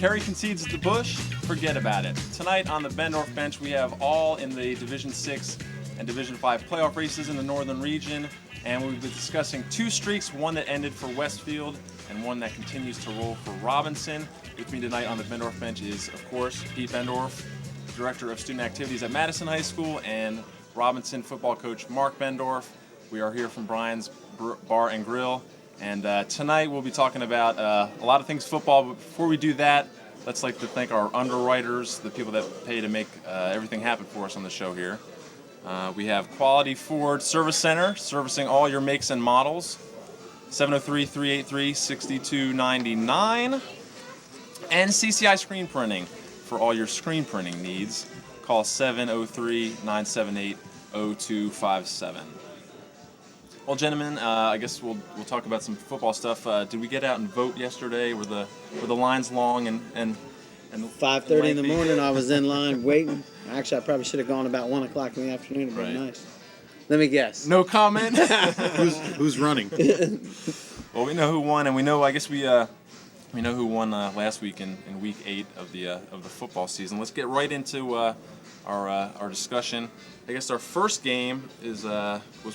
Kerry concedes at the Bush, forget about it. Tonight on the Bendorf bench, we have all in the Division 6 and Division 5 playoff races in the Northern region, and we'll be discussing two streaks, one that ended for Westfield and one that continues to roll for Robinson. With me tonight on the Bendorf bench is, of course, Pete Bendorf, Director of Student Activities at Madison High School, and Robinson football coach Mark Bendorf. We are here from Brian's Bar and Grill, and tonight we'll be talking about a lot of things football, but before we do that, let's like to thank our underwriters, the people that pay to make everything happen for us on the show here. We have Quality Ford Service Center, servicing all your makes and models, 703-383-6299, and CCI Screen Printing for all your screen printing needs. Call 703-978-0257. Well, gentlemen, I guess we'll talk about some football stuff. Did we get out and vote yesterday? Were the lines long and 5:30 in the morning? I was in line waiting. Actually, I probably should have gone about 1 o'clock in the afternoon. It'd been nice. Let me guess. No comment. Who's running? Well, we know who won, and we know. I guess we know who won last week in week 8 of the football season. Let's get right into our discussion. I guess our first game was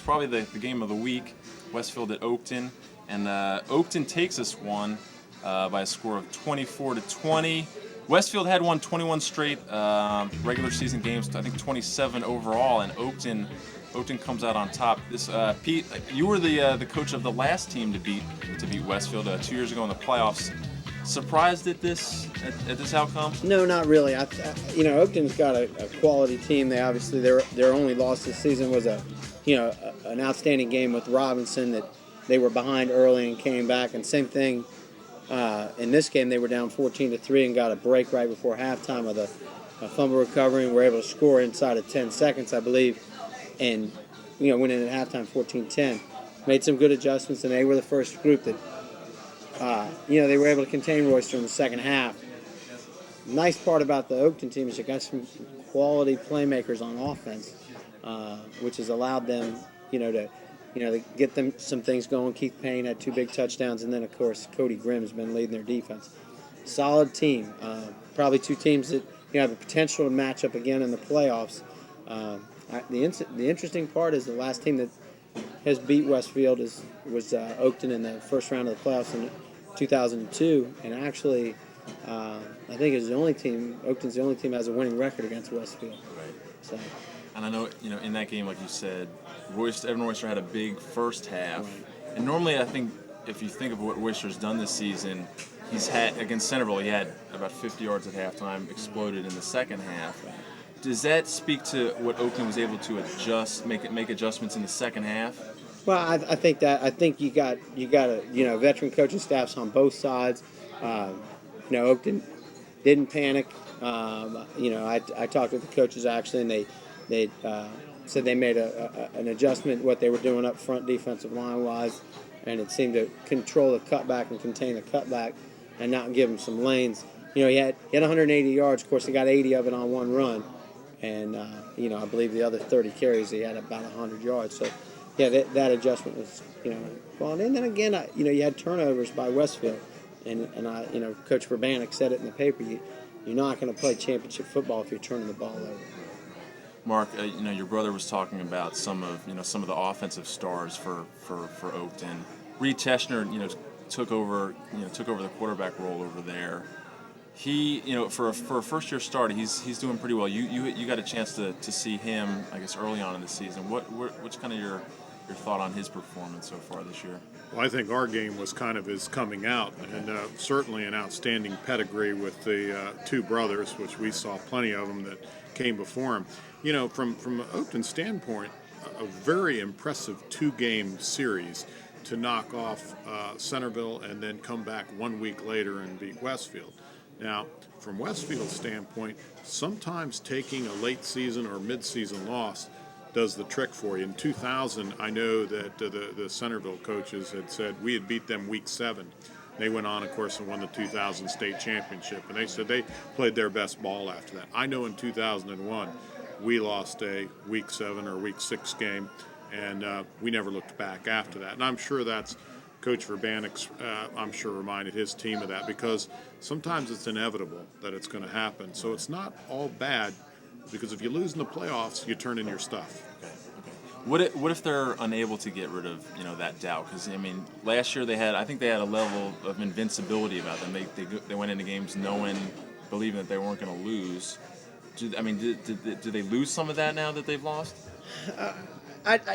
probably the game of the week, Westfield at Oakland, and Oakland takes this one by a score of 24-20. Westfield had won 21 straight regular season games, I think 27 overall, and Oakland comes out on top. This Pete, you were the coach of the last team to beat Westfield 2 years ago in the playoffs. Surprised at this outcome? No, not really. Oakland's got a quality team. They obviously their only loss this season was an outstanding game with Robinson that they were behind early and came back. And same thing in this game, they were down 14-3 and got a break right before halftime with a fumble recovery and were able to score inside of 10 seconds, I believe, and went in at halftime 14-10. Made some good adjustments, and they were the first group that. They were able to contain Royster in the second half. Nice part about the Oakland team is they got some quality playmakers on offense, which has allowed them, to get them some things going. Keith Payne had 2 big touchdowns, and then of course Cody Grimm's been leading their defense. Solid team. Probably 2 teams that have the potential to match up again in the playoffs. The interesting part is the last team that has beat Westfield was Oakland in the first round of the playoffs in 2002, and actually, I think Oakland's the only team that has a winning record against Westfield. Right. So. And I know, in that game, like you said, Evan Royster had a big first half, Right. and normally I think if you think of what Royster's done this season, he's had against Centerville, he had about 50 yards at halftime, exploded in the second half. Right. Does that speak to what Oakland was able to make adjustments in the second half? Well, I think you got veteran coaching staffs on both sides. Oakland didn't panic. I talked with the coaches actually, and they said they made an adjustment what they were doing up front defensive line wise, and it seemed to control the cutback and contain the cutback, and not give them some lanes. He had 180 yards. Of course, he got 80 of it on one run. And, I believe the other 30 carries, he had about 100 yards. So, yeah, that adjustment was, well. And then again, you had turnovers by Westfield. And Coach Braddock said it in the paper, you're not going to play championship football if you're turning the ball over. Mark, your brother was talking about some of the offensive stars for Oakland. Reed Teschner, took over the quarterback role over there. He, for a first-year start, he's doing pretty well. You got a chance to see him, I guess, early on in the season. What's kind of your thought on his performance so far this year? Well, I think our game was kind of his coming out, and certainly an outstanding pedigree with the 2 brothers, which we saw plenty of them that came before him. From Oakland's standpoint, a very impressive 2-game series to knock off Centerville and then come back 1 week later and beat Westfield. Now, from Westfield's standpoint, sometimes taking a late season or mid-season loss does the trick for you. In 2000, I know that the Centerville coaches had said we had beat them week 7. They went on, of course, and won the 2000 state championship, and they said they played their best ball after that. I know in 2001, we lost a week 7 or week 6 game, and we never looked back after that. And I'm sure that's Coach Verbanek's, I'm sure, reminded his team of that, because sometimes it's inevitable that it's going to happen. So it's not all bad, because if you lose in the playoffs, you turn in your stuff. What if they're unable to get rid of that doubt? Because last year I think they had a level of invincibility about them. They went into games believing that they weren't going to lose. Do they lose some of that now that they've lost?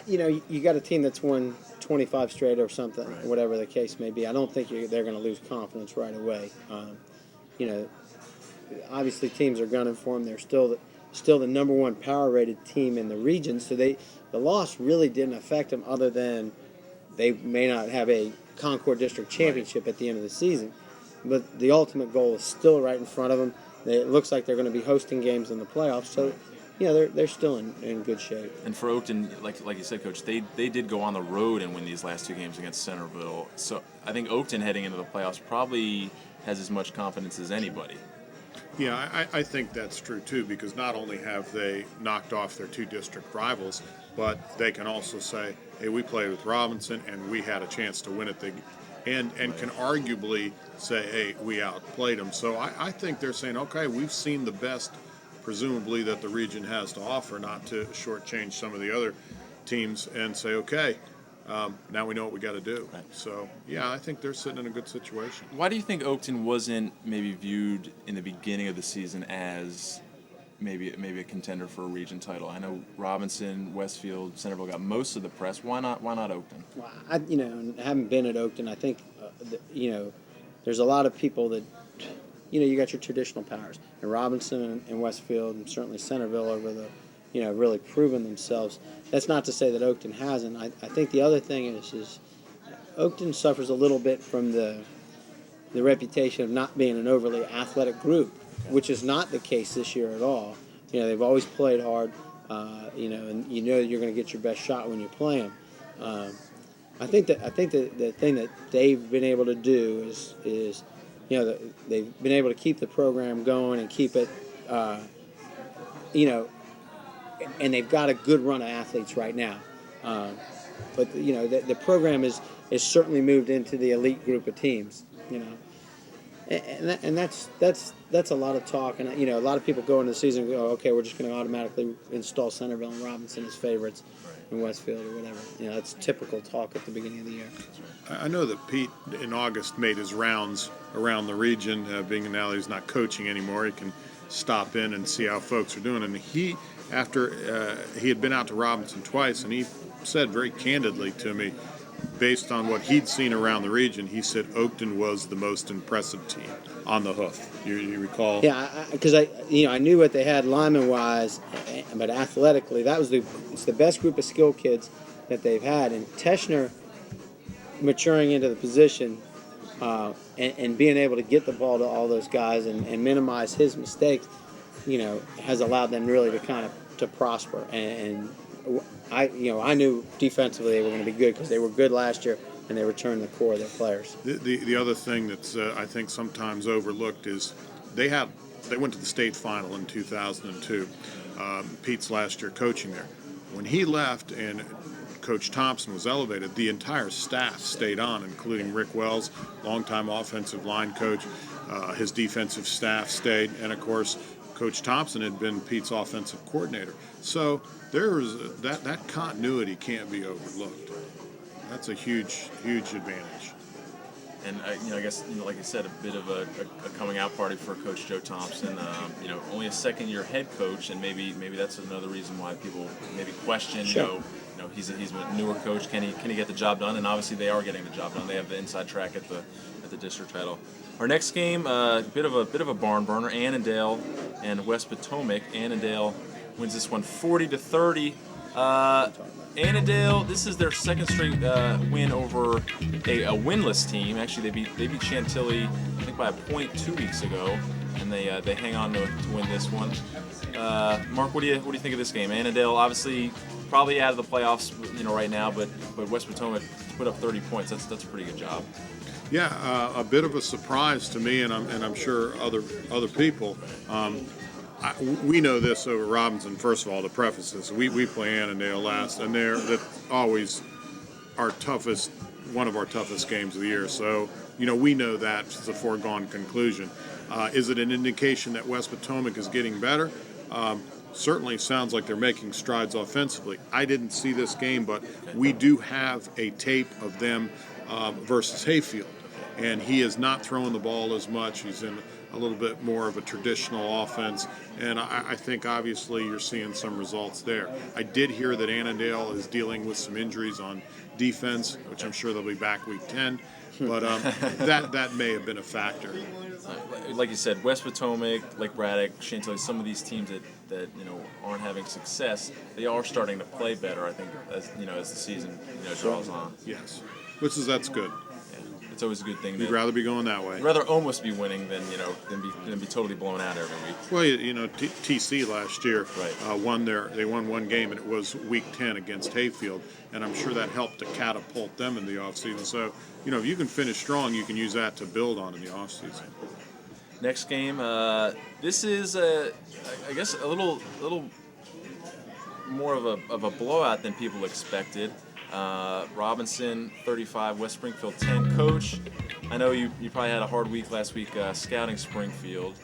You got a team that's won 25 straight or something, right, whatever the case may be. I don't think they're going to lose confidence right away. Obviously teams are gunning for them. They're still the number one power-rated team in the region, so the loss really didn't affect them, other than they may not have a Concord District Championship at the end of the season. But the ultimate goal is still right in front of them. It looks like they're going to be hosting games in the playoffs, so they're still in good shape. And for Oakton, like you said, Coach, they did go on the road and win these last two games against Centerville. So I think Oakton heading into the playoffs probably has as much confidence as anybody. Yeah, I think that's true too, because not only have they knocked off their two district rivals, but they can also say, hey, we played with Robinson and we had a chance to win it. And can arguably say, hey, we outplayed them. So I think they're saying, okay, we've seen the best, presumably, that the region has to offer, not to shortchange some of the other teams, and say, okay, now we know what we got to do. Right. So, yeah, I think they're sitting in a good situation. Why do you think Oakton wasn't maybe viewed in the beginning of the season as maybe a contender for a region title? I know Robinson, Westfield, Centerville got most of the press. Why not Oakton? Well, I haven't been at Oakton. I think, there's a lot of people that, you got your traditional powers. And Robinson and Westfield, and certainly Centerville over the, really proven themselves. That's not to say that Oakton hasn't. I think the other thing is Oakton suffers a little bit from the reputation of not being an overly athletic group, which is not the case this year at all. They've always played hard, and you're going to get your best shot when you play them. I think the thing that they've been able to do is they've been able to keep the program going and keep it, and they've got a good run of athletes right now. But the program is certainly moved into the elite group of teams. And that's a lot of talk, and a lot of people go into the season and go, okay, we're just going to automatically install Centerville and Robinson as favorites, in Westfield or whatever. That's typical talk at the beginning of the year. I know that Pete in August made his rounds around the region, being now he's not coaching anymore. He can stop in and see how folks are doing. And he had been out to Robinson twice, and he said very candidly to me, based on what he'd seen around the region, he said Oakton was the most impressive team on the hoof. You recall? Yeah, because I knew what they had lineman-wise, but athletically, it's the best group of skill kids that they've had. And Teschner maturing into the position and being able to get the ball to all those guys and minimize his mistakes, has allowed them really to kind of to prosper. And I knew defensively they were going to be good because they were good last year and they returned the core of their players. The other thing that's I think sometimes overlooked is they went to the state final in 2002. Pete's last year coaching there. When he left and Coach Thompson was elevated, the entire staff stayed on, including Rick Wells, longtime offensive line coach. His defensive staff stayed, and of course, Coach Thompson had been Pete's offensive coordinator. So that continuity can't be overlooked. That's a huge advantage. And I guess like you said, a bit of a coming out party for Coach Joe Thompson. Only a second-year head coach, and maybe that's another reason why people maybe question. Sure. He's a newer coach. Can he get the job done? And obviously they are getting the job done. They have the inside track at the district title. Our next game, bit of a barn burner. Annandale and West Potomac. Annandale wins this one 40-30. Annandale, this is their second straight win over a winless team. Actually, they beat Chantilly, I think, by a point 2 weeks ago, and they hang on to win this one. Mark, what do you think of this game? Annandale, obviously, probably out of the playoffs, right now, but West Potomac put up 30 points. That's a pretty good job. Yeah, a bit of a surprise to me, and I'm sure other people. We know this over Robinson. First of all, to preface this, we play Annandale last, and they're always our toughest one of our toughest games of the year. So, we know that it's a foregone conclusion. Is it an indication that West Potomac is getting better? Certainly sounds like they're making strides offensively. I didn't see this game, but we do have a tape of them versus Hayfield. And he is not throwing the ball as much. He's in a little bit more of a traditional offense. And I think, obviously, you're seeing some results there. I did hear that Annandale is dealing with some injuries on defense, which I'm sure they'll be back week 10. But that may have been a factor. Like you said, West Potomac, like Braddock, Chantilly, some of these teams that aren't having success, they are starting to play better, I think, as the season draws on. Yes, that's good. It's always a good thing. You'd rather be going that way. You'd rather almost be winning than be totally blown out every week. Well, TC last year they won one game, and it was week 10 against Hayfield, and I'm sure that helped to catapult them in the offseason. So, if you can finish strong, you can use that to build on in the offseason. Next game, this is I guess a little more of a blowout than people expected. Robinson 35, West Springfield 10. Coach, I know you probably had a hard week last week scouting Springfield.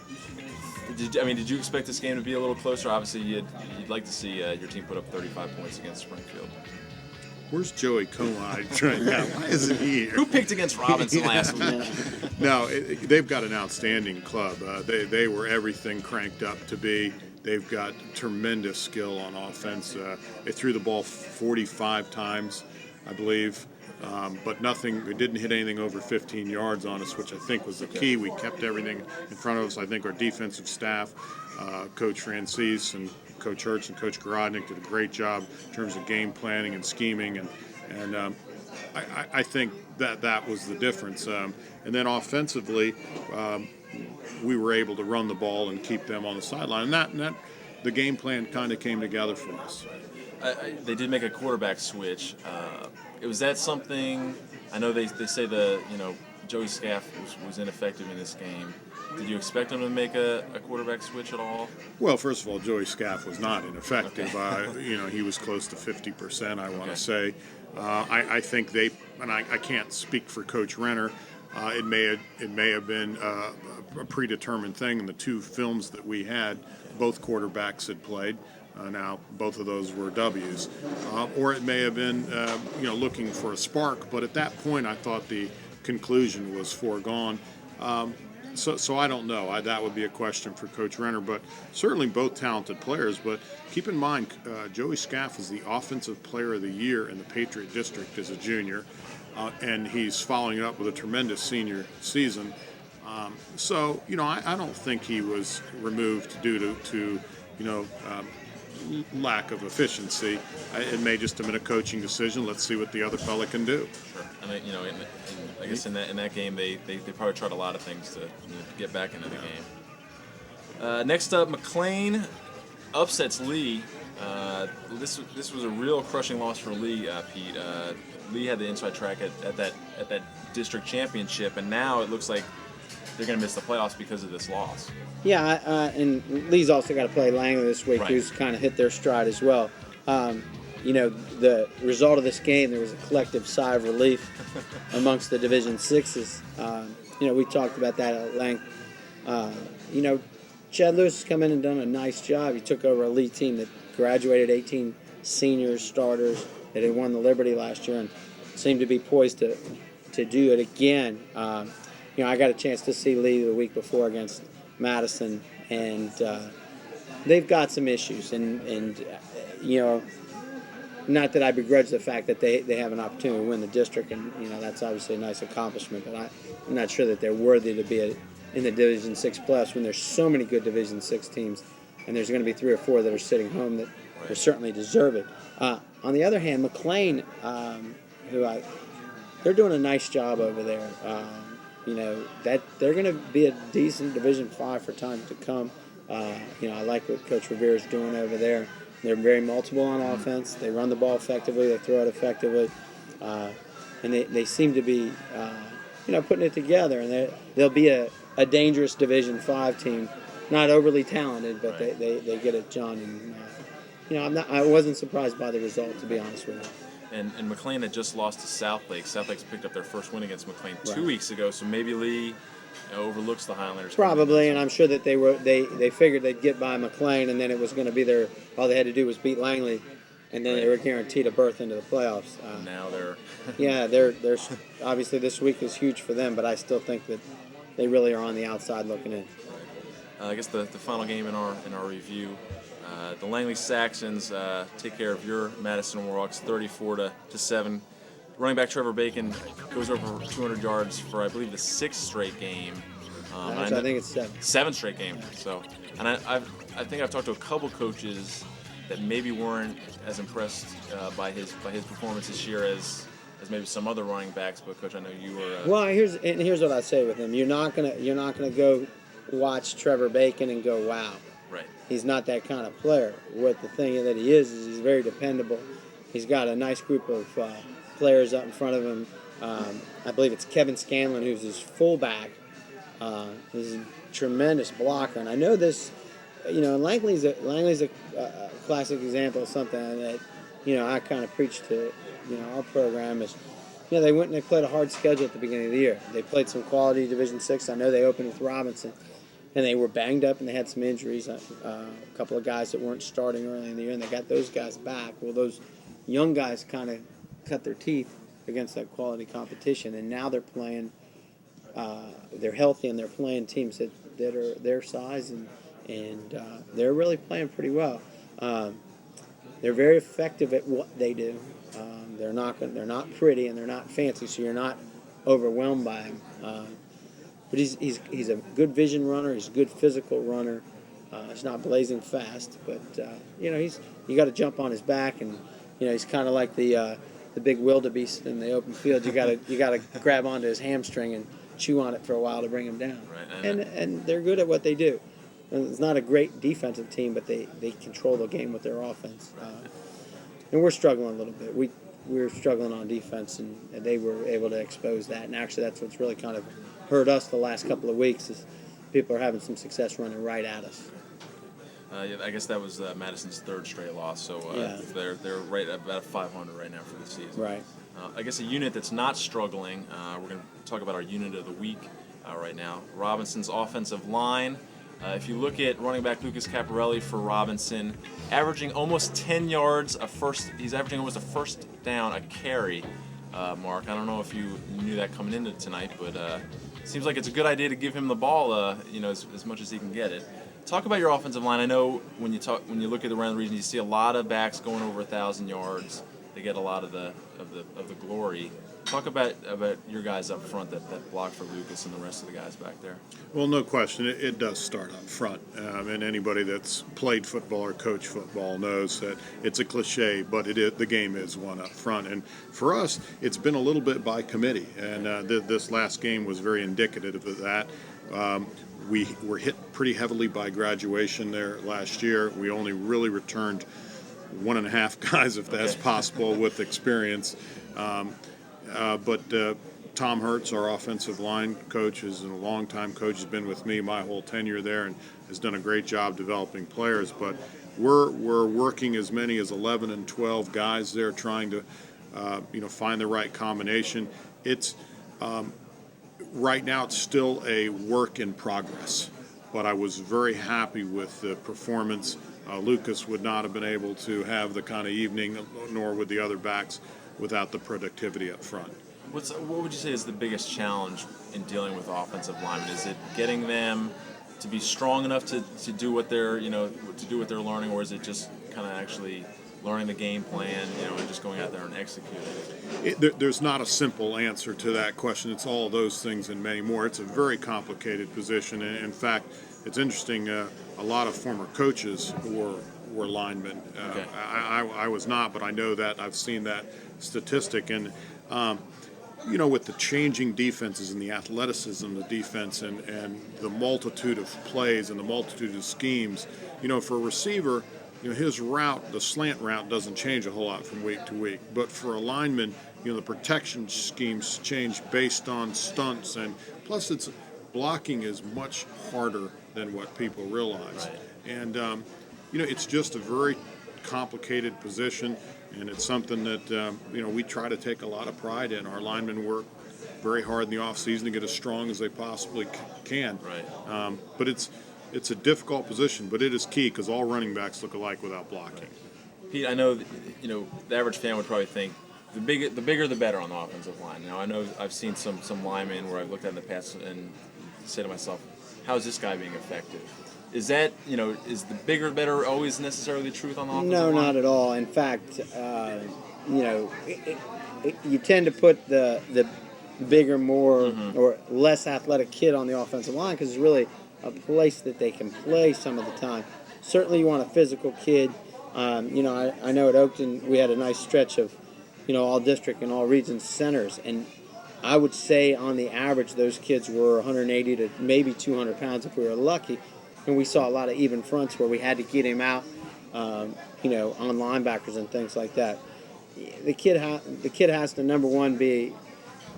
Did you expect this game to be a little closer? Obviously, you'd like to see your team put up 35 points against Springfield. Where's Joey Comide right now? Why isn't he here? Who picked against Robinson last week? No, they've got an outstanding club. They were everything cranked up to be. They've got tremendous skill on offense. They threw the ball 45 times, I believe, but nothing. We didn't hit anything over 15 yards on us, which I think was the key. We kept everything in front of us. I think our defensive staff, Coach Francis and Coach Hertz and Coach Garodnik did a great job in terms of game planning and scheming, and I think that was the difference. And then offensively, we were able to run the ball and keep them on the sideline. And that the game plan kind of came together for us. They did make a quarterback switch. Was that something? I know they say Joey Scaff was ineffective in this game. Did you expect him to make a quarterback switch at all? Well, first of all, Joey Scaff was not ineffective. Okay. He was close to 50%, I want to say. I think I can't speak for Coach Renner. It may have been a predetermined thing in the two films that we had. Both quarterbacks had played. Now, both of those were W's. Or it may have been, looking for a spark. But at that point, I thought the conclusion was foregone. So I don't know. That would be a question for Coach Renner. But certainly both talented players. But keep in mind, Joey Scaff is the Offensive Player of the Year in the Patriot District as a junior. And he's following it up with a tremendous senior season. So, I don't think he was removed due to lack of efficiency. It may just have been a coaching decision. Let's see what the other fella can do. Sure. And I guess in that game, they probably tried a lot of things to get back into the game. Next up, McLean upsets Lee. This was a real crushing loss for Lee, Pete. Lee had the inside track at that district championship, and now it looks like they're going to miss the playoffs because of this loss. Yeah, and Lee's also got to play Langley this week, right, who's kind of hit their stride as well. The result of this game, there was a collective sigh of relief amongst the Division Sixes. We talked about that at length. Chad Lewis has come in and done a nice job. He took over a Lee team that graduated 18 seniors, starters, that had won the Liberty last year and seemed to be poised to do it again. I got a chance to see Lee the week before against Madison, and they've got some issues. And not that I begrudge the fact that they have an opportunity to win the district, and that's obviously a nice accomplishment. But I'm not sure that they're worthy to be in the Division 6 playoffs when there's so many good Division 6 teams, and there's going to be 3 or 4 that are sitting home that will certainly deserve it. On the other hand, McLean, they're doing a nice job over there. That they're going to be a decent Division 5 for time to come. I like what Coach Revere is doing over there. They're very multiple on offense. They run the ball effectively. They throw it effectively, and they seem to be, putting it together. And they'll be a dangerous Division 5 team, not overly talented, but they get it done. And I wasn't surprised by the result, to be honest with you. and McLean had just lost to Southlake. Southlake's picked up their first win against McLean 2 Right. weeks ago, so maybe Lee overlooks the Highlanders. Probably, and I'm sure that they figured they'd get by McLean, and then it was going to be all they had to do was beat Langley, and then they were guaranteed a berth into the playoffs. Now they're Yeah, they're obviously this week is huge for them, but I still think that they really are on the outside looking in. I guess the final game in our review, the Langley Saxons take care of your Madison Warhawks 34-7. Running back Trevor Bacon goes over 200 yards for, I believe, the 6th straight game. Actually, I think it's 7. 7 straight games. So, and I think I've talked to a couple coaches that maybe weren't as impressed by his performance this year as maybe some other running backs. But Coach, I know you were. Well, here's what I say with him: you're not gonna go watch Trevor Bacon and go, wow. Right. He's not that kind of player. What the thing that he is he's very dependable. He's got a nice group of players up in front of him. I believe it's Kevin Scanlon, who's his fullback. He's a tremendous blocker, and I know this. Langley's a classic example of something that I kind of preach to our program is. They went and they played a hard schedule at the beginning of the year. They played some quality Division 6. I know they opened with Robinson, and they were banged up and they had some injuries. A couple of guys that weren't starting early in the year, and they got those guys back. Well, those young guys kind of cut their teeth against that quality competition, and now they're playing. They're healthy and they're playing teams that are their size, and they're really playing pretty well. They're very effective at what they do. They're not pretty and they're not fancy, so you're not overwhelmed by him. But he's a good vision runner. He's a good physical runner. He's not blazing fast, but you got to jump on his back, and he's kind of like the big wildebeest in the open field. You got to grab onto his hamstring and chew on it for a while to bring him down. Right. And they're good at what they do. And it's not a great defensive team, but they control the game with their offense. And we're struggling a little bit. We're struggling on defense, and they were able to expose that. And actually, that's what's really kind of hurt us the last couple of weeks is people are having some success running right at us. I guess that was Madison's 3rd straight loss, so they're right at about 500 right now for the season. Right. I guess a unit that's not struggling, we're going to talk about our unit of the week right now. Robinson's offensive line. If you look at running back Lucas Caparelli for Robinson, averaging almost 10 yards he's averaging almost a first down a carry, Mark. I don't know if you knew that coming into tonight, but it seems like it's a good idea to give him the ball, as much as he can get it. Talk about your offensive line. I know when you look at around the region, you see a lot of backs going over 1,000 yards. They get a lot of the glory. Talk about your guys up front that block for Lucas and the rest of the guys back there. Well, no question, it does start up front. And anybody that's played football or coached football knows that it's a cliche, but the game is one up front. And for us, it's been a little bit by committee. And this last game was very indicative of that. We were hit pretty heavily by graduation there last year. We only really returned 1.5 guys, if that's possible, with experience. But Tom Hertz, our offensive line coach, is a longtime coach. He's been with me my whole tenure there and has done a great job developing players. But we're working as many as 11 and 12 guys there, trying to find the right combination. It's right now it's still a work in progress, but I was very happy with the performance. Lucas would not have been able to have the kind of evening, nor would the other backs, without the productivity up front. What would you say is the biggest challenge in dealing with offensive linemen? Is it getting them to be strong enough to do what they're learning, or is it just kind of actually learning the game plan, and just going out there and executing it? There's not a simple answer to that question. It's all those things and many more. It's a very complicated position. And in fact, it's interesting. A lot of former coaches were linemen. Okay. I was not, but I know that. I've seen that statistic. And with the changing defenses and the athleticism of the defense and the multitude of plays and the multitude of schemes, for a receiver, his route, the slant route, doesn't change a whole lot from week to week. But for a lineman, the protection schemes change based on stunts, and plus blocking is much harder than what people realize. Right. And it's just a very complicated position. And it's something that, we try to take a lot of pride in. Our linemen work very hard in the offseason to get as strong as they possibly can. Right. But it's a difficult position, but it is key because all running backs look alike without blocking. Pete, I know that, the average fan would probably think the bigger the better on the offensive line. Now I know I've seen some linemen where I've looked at in the past and say to myself, how is this guy being effective? Is that, is the bigger the better always necessarily the truth on the offensive line? No, not at all. In fact, you tend to put the bigger, more or less athletic kid on the offensive line because it's really a place that they can play some of the time. Certainly you want a physical kid. I know at Oakland we had a nice stretch of, all district and all region centers. And I would say on the average those kids were 180 to maybe 200 pounds if we were lucky. And we saw a lot of even fronts where we had to get him out, on linebackers and things like that. The kid has to, number one, be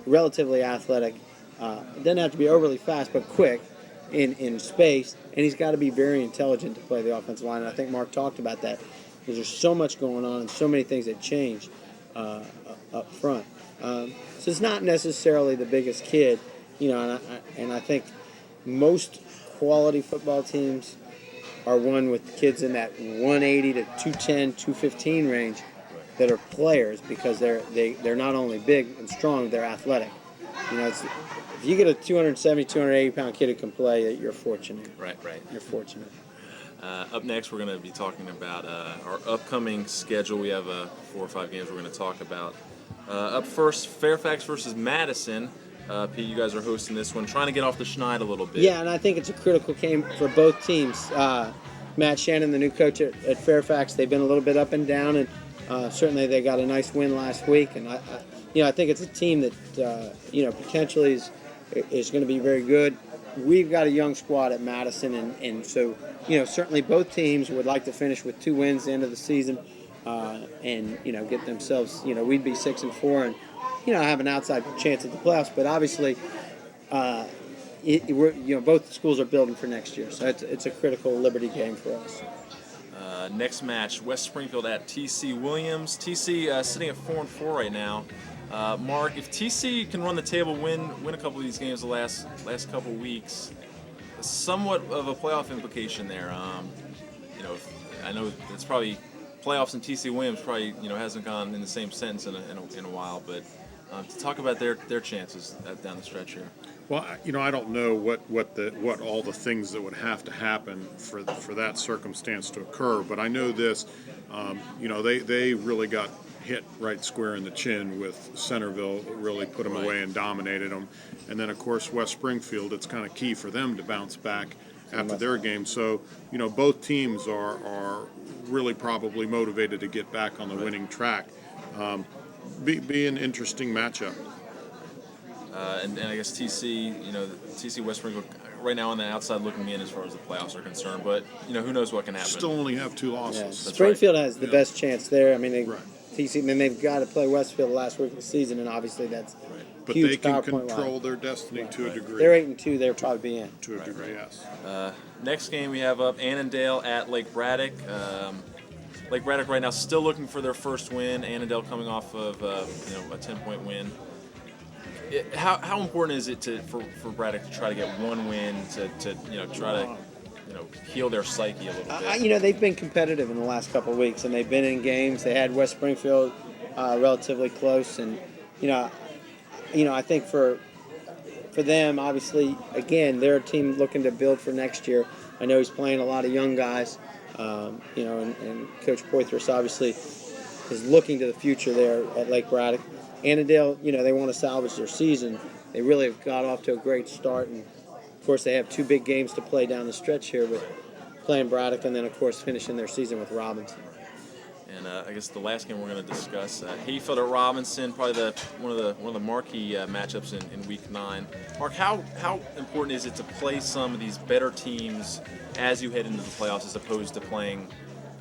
relatively athletic. Doesn't have to be overly fast, but quick in space. And he's got to be very intelligent to play the offensive line. And I think Mark talked about that because there's so much going on and so many things that change up front. So it's not necessarily the biggest kid, and I think most quality football teams are one with kids in that 180 to 210, 215 range that are players because they're not only big and strong, they're athletic. If you get a 270, 280 pound kid who can play, you're fortunate. Right. You're fortunate. Up next, we're going to be talking about our upcoming schedule. We have 4 or 5 games we're going to talk about. Up first, Fairfax versus Madison. Pete, you guys are hosting this one, trying to get off the schneid a little bit. Yeah, and I think it's a critical game for both teams. Matt Shannon, the new coach at Fairfax, they've been a little bit up and down, and certainly they got a nice win last week. And I think it's a team that potentially is going to be very good. We've got a young squad at Madison, and so certainly both teams would like to finish with 2 wins at the end of the season, and get themselves. We'd be 6-4 and have an outside chance at the playoffs. But obviously, both schools are building for next year, so it's a critical Liberty game for us. Next match, West Springfield at TC Williams. TC sitting at 4-4 right now. Mark, if TC can run the table, win a couple of these games the last couple weeks, somewhat of a playoff implication there. I know it's probably playoffs and TC Williams probably hasn't gone in the same sentence in a while, but to talk about their chances down the stretch here. Well, I don't know what all the things that would have to happen for that circumstance to occur, but I know this. They really got hit right square in the chin with Centerville, really put them away and dominated them. And then, of course, West Springfield, it's kind of key for them to bounce back after their game. So, both teams are really probably motivated to get back on the winning track. Be an interesting matchup. And I guess TC, TC West Springfield right now on the outside looking in as far as the playoffs are concerned. But, who knows what can happen. Still only have 2 losses. Yeah. That's Springfield has the best chance there. I mean, Right. TC, and they've got to play Westfield the last week of the season, and obviously that's But huge they can PowerPoint control line. their destiny to a degree. They're 8-2. They'll probably be in. To a degree, yes. Next game we have up Annandale at Lake Braddock. Lake Braddock right now still looking for their first win. Annandale coming off of a 10-point win. How important is it for Braddock to try to get one win to try to heal their psyche a little bit? They've been competitive in the last couple of weeks, and they've been in games. They had West Springfield relatively close, and I think for them, obviously, again, they're a team looking to build for next year. I know he's playing a lot of young guys, and Coach Poitras obviously is looking to the future there at Lake Braddock. Annandale, they want to salvage their season. They really have got off to a great start, and of course they have 2 big games to play down the stretch here with playing Braddock, and then of course finishing their season with Robinson. And I guess the last game we're going to discuss, Hayfield at Robinson, probably one of the marquee matchups in Week 9. Mark, how important is it to play some of these better teams as you head into the playoffs, as opposed to playing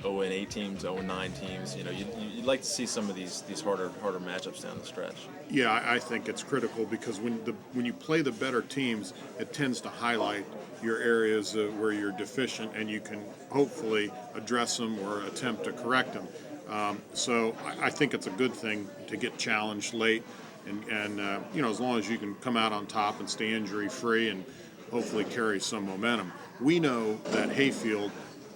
0-8 teams, 0-9 teams? You'd like to see some of these harder matchups down the stretch. Yeah, I think it's critical because when you play the better teams, it tends to highlight your areas where you're deficient, and you can hopefully address them or attempt to correct them. So I think it's a good thing to get challenged late, and as long as you can come out on top and stay injury free and hopefully carry some momentum. We know that Hayfield,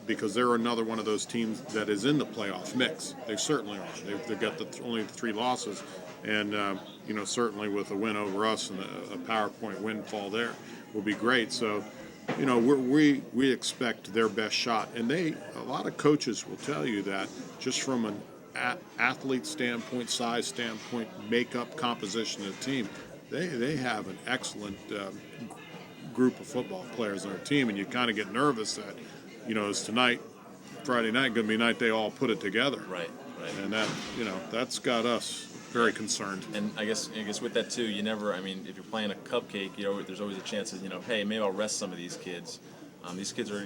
because they're another one of those teams that is in the playoff mix. They certainly are. They've got only 3 losses, and certainly with a win over us and a PowerPoint windfall there will be great. So, we expect their best shot, and a lot of coaches will tell you that just from an athlete standpoint, size standpoint, makeup, composition of the team, they have an excellent group of football players on their team, and you kind of get nervous that, it's tonight, Friday night, going to be a night they all put it together. Right. And that, that's got us very concerned. And I guess with that too, you never. I mean, if you're playing a cupcake, there's always a chance that hey, maybe I'll rest some of these kids. These kids are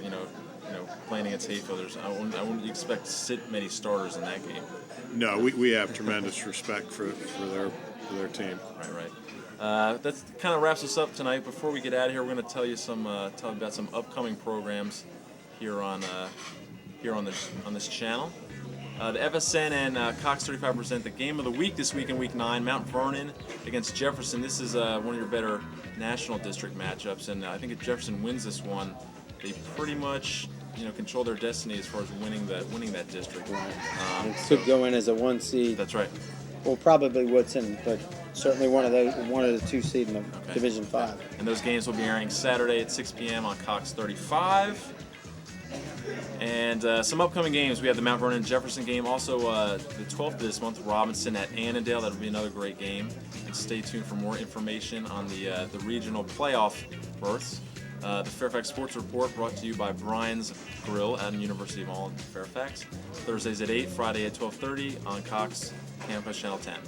playing against Hayfield. I wouldn't expect to sit many starters in that game. No, we have tremendous respect for their team. Right. That kind of wraps us up tonight. Before we get out of here, we're going to tell you tell about some upcoming programs here on this channel. The FSN and Cox 35 present the game of the week this week in Week 9, Mount Vernon against Jefferson. This is one of your better national district matchups, and I think if Jefferson wins this one, they pretty much control their destiny as far as winning that district. Right. It could go in as a 1 seed. That's right. Well, probably Woodson, but certainly one of the 2 seed in the Division 5. And those games will be airing Saturday at 6 p.m. on Cox 35. And some upcoming games. We have the Mount Vernon Jefferson game. Also, the 12th of this month, Robinson at Annandale. That'll be another great game. And stay tuned for more information on the regional playoff berths. The Fairfax Sports Report brought to you by Brian's Grill at the University of Maryland, Fairfax. Thursdays at 8, Friday at 12:30 on Cox Campus Channel 10.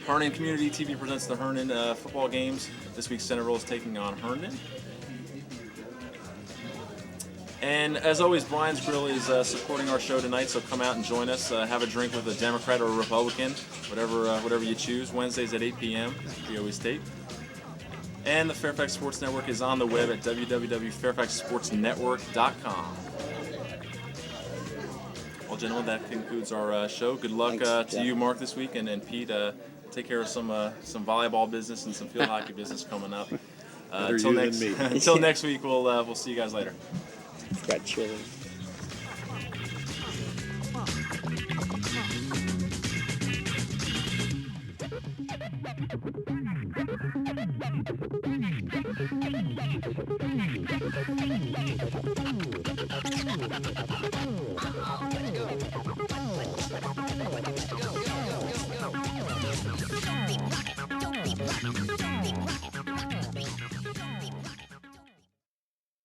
Herndon Community TV presents the Herndon football games. This week, Centerville is taking on Herndon. And as always, Brian's Grill is supporting our show tonight, so come out and join us. Have a drink with a Democrat or a Republican, whatever you choose. Wednesdays at 8 p.m. We always tape. And the Fairfax Sports Network is on the web at www.fairfaxsportsnetwork.com. Well, gentlemen, that concludes our show. Good luck to you, Mark, this week, and Pete. Take care of some volleyball business and some field hockey business coming up. Until next week, we'll see you guys later. It's got chili.